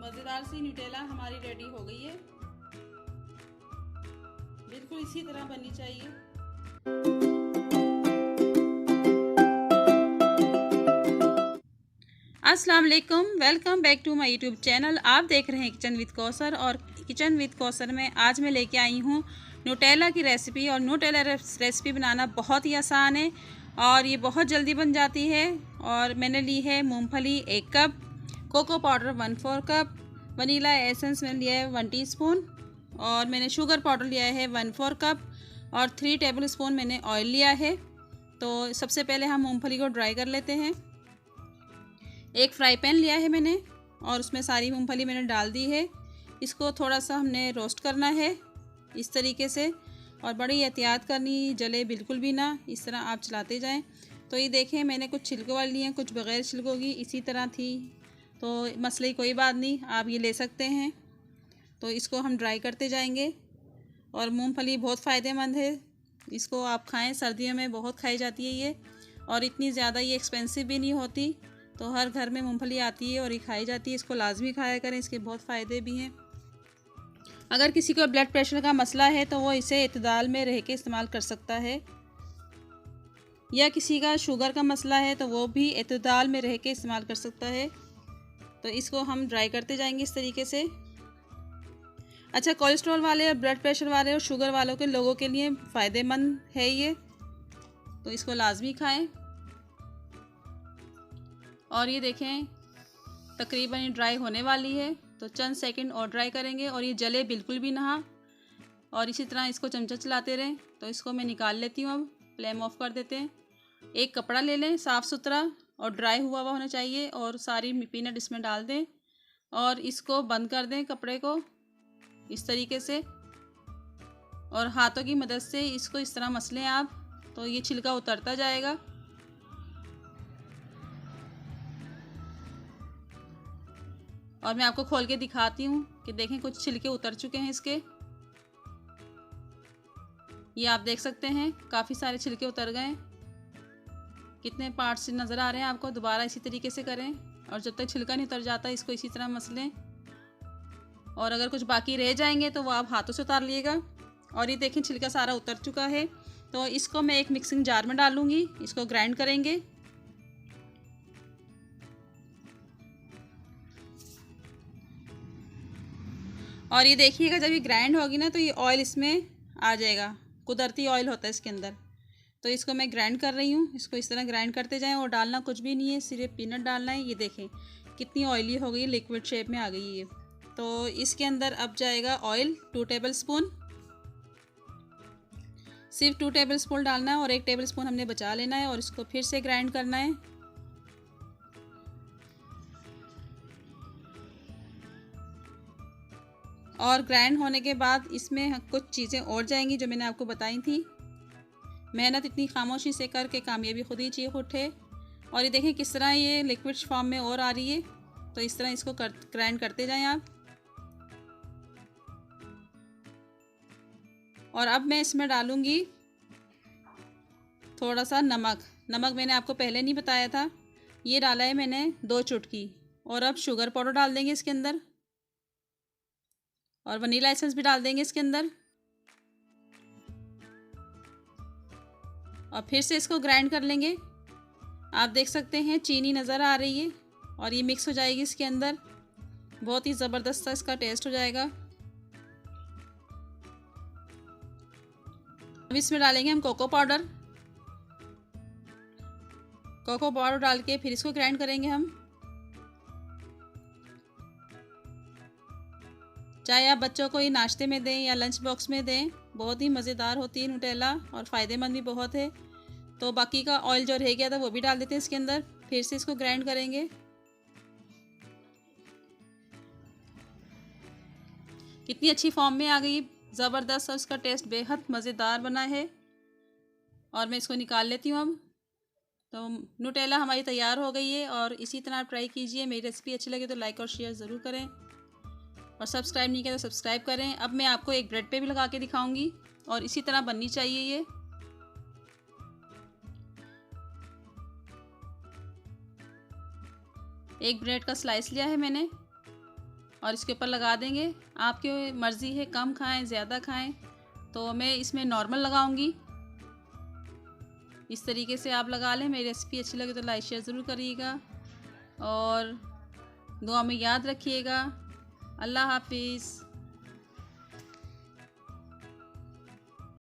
मज़ेदार सी न्यूटेला हमारी रेडी हो गई है। बिल्कुल इसी तरह बननी चाहिए। अस्सलाम वालेकुम, welcome back to my YouTube channel. आप देख रहे हैं किचन विद कौसर, और किचन विद कौसर में आज मैं लेके आई हूँ न्यूटेला की रेसिपी। और न्यूटेला रेसिपी बनाना बहुत ही आसान है और ये बहुत जल्दी बन जाती है। और मैंने ली है मूंगफली 1 cup, cocoa powder 1/4 cup, vanilla essence मैंने लिया है 1 टीस्पून, और मैंने शुगर पाउडर लिया है 1/4 कप, और 3 टेबल स्पून मैंने ऑयल लिया है। तो सबसे पहले हम मूंगफली को ड्राई कर लेते हैं। एक फ्राई पैन लिया है मैंने और उसमें सारी मूंगफली मैंने डाल दी है। इसको थोड़ा सा हमने रोस्ट करना है इस तरीके से, और बड़ी एहतियात करनी, जले बिल्कुल भी ना, इस तरह आप चलाते जाएं। तो ये देखें, मैंने कुछ छिलकों वाली ली हैं, कुछ बग़ैर छिलकों की, इसी तरह थी, तो मसले कोई बात नहीं, आप ये ले सकते हैं। तो इसको हम ड्राई करते जाएंगे। और मूंगफली बहुत फ़ायदेमंद है, इसको आप खाएं, सर्दियों में बहुत खाई जाती है ये, और इतनी ज़्यादा ये एक्सपेंसिव भी नहीं होती। तो हर घर में मूंगफली आती है और ये खाई जाती है, इसको लाजमी खाया करें, इसके बहुत फ़ायदे भी हैं। अगर किसी को ब्लड प्रेशर का मसला है तो वो इसे इत्तेदाल में रह के इस्तेमाल कर सकता है, या किसी का शुगर का मसला है तो वो भी इत्तेदाल में रह के इस्तेमाल कर सकता है। तो इसको हम ड्राई करते जाएंगे इस तरीके से। अच्छा, कोलेस्ट्रॉल वाले और ब्लड प्रेशर वाले और शुगर वालों के लोगों के लिए फ़ायदेमंद है ये, तो इसको लाजमी खाएं। और ये देखें, तकरीबन ये ड्राई होने वाली है, तो चंद सेकंड और ड्राई करेंगे, और ये जले बिल्कुल भी ना। और इसी तरह इसको चमचा चलाते रहें। तो इसको मैं निकाल लेती हूँ, अब फ्लेम ऑफ कर देते हैं। एक कपड़ा ले लें साफ़ सुथरा और ड्राई हुआ होना चाहिए, और सारी पीनट इसमें डाल दें और इसको बंद कर दें कपड़े को इस तरीके से, और हाथों की मदद से इसको इस तरह मसलें आप, तो ये छिलका उतरता जाएगा। और मैं आपको खोल के दिखाती हूँ कि देखें, कुछ छिलके उतर चुके हैं इसके, ये आप देख सकते हैं, काफ़ी सारे छिलके उतर गए। कितने पार्ट्स नज़र आ रहे हैं आपको। दोबारा इसी तरीके से करें, और जब तक छिलका नहीं उतर जाता इसको इसी तरह मसलें। और अगर कुछ बाकी रह जाएंगे तो वो आप हाथों से उतार लिएगा। और ये देखें, छिलका सारा उतर चुका है। तो इसको मैं एक मिक्सिंग जार में डालूँगी, इसको ग्राइंड करेंगे। और ये देखिएगा, जब ये ग्राइंड होगी ना तो ये ऑयल इसमें आ जाएगा, कुदरती ऑयल होता है इसके अंदर। तो इसको मैं ग्राइंड कर रही हूँ, इसको इस तरह ग्राइंड करते जाएं, और डालना कुछ भी नहीं है, सिर्फ पीनट डालना है। ये देखें कितनी ऑयली हो गई, लिक्विड शेप में आ गई है। तो इसके अंदर अब जाएगा ऑयल 2 टेबल स्पून, सिर्फ 2 टेबल स्पून डालना है, और 1 टेबल स्पून हमने बचा लेना है, और इसको फिर से ग्राइंड करना है। और ग्राइंड होने के बाद इसमें कुछ चीज़ें और जाएंगी जो मैंने आपको बताई थी। मेहनत इतनी खामोशी से करके कामयाबी खुद ही चीख उठे। और ये देखें किस तरह ये लिक्विड फॉर्म में और आ रही है। तो इस तरह इसको ग्राइंड करते जाएं आप। और अब मैं इसमें डालूँगी थोड़ा सा नमक। नमक मैंने आपको पहले नहीं बताया था, ये डाला है मैंने 2 चुटकी। और अब शुगर पाउडर डाल देंगे इसके अंदर, और वनीला एसेंस भी डाल देंगे इसके अंदर, और फिर से इसको ग्राइंड कर लेंगे। आप देख सकते हैं चीनी नज़र आ रही है, और ये मिक्स हो जाएगी इसके अंदर, बहुत ही ज़बरदस्त सा इसका टेस्ट हो जाएगा। अब इसमें डालेंगे हम कोको पाउडर। कोको पाउडर डाल के फिर इसको ग्राइंड करेंगे हम। चाहे आप बच्चों को ये नाश्ते में दें या लंच बॉक्स में दें, बहुत ही मज़ेदार होती है न्यूटेला, और फ़ायदेमंद भी बहुत है। तो बाकी का ऑयल जो रह गया था वो भी डाल देते हैं इसके अंदर, फिर से इसको ग्राइंड करेंगे। कितनी अच्छी फॉर्म में आ गई, ज़बरदस्त, और इसका टेस्ट बेहद मज़ेदार बना है। और मैं इसको निकाल लेती हूँ अब। तो न्यूटेला हमारी तैयार हो गई है, और इसी तरह आप ट्राई कीजिए। मेरी रेसिपी अच्छी लगे तो लाइक और शेयर ज़रूर करें, और सब्सक्राइब नहीं किया तो सब्सक्राइब करें। अब मैं आपको एक ब्रेड पे भी लगा के दिखाऊंगी, और इसी तरह बननी चाहिए ये। एक ब्रेड का स्लाइस लिया है मैंने, और इसके ऊपर लगा देंगे। आपकी मर्ज़ी है कम खाएं ज़्यादा खाएं, तो मैं इसमें नॉर्मल लगाऊंगी। इस तरीके से आप लगा लें। मेरी रेसिपी अच्छी लगे तो लाइक शेयर ज़रूर करिएगा और दुआ में याद रखिएगा। अल्लाह हाफिज़।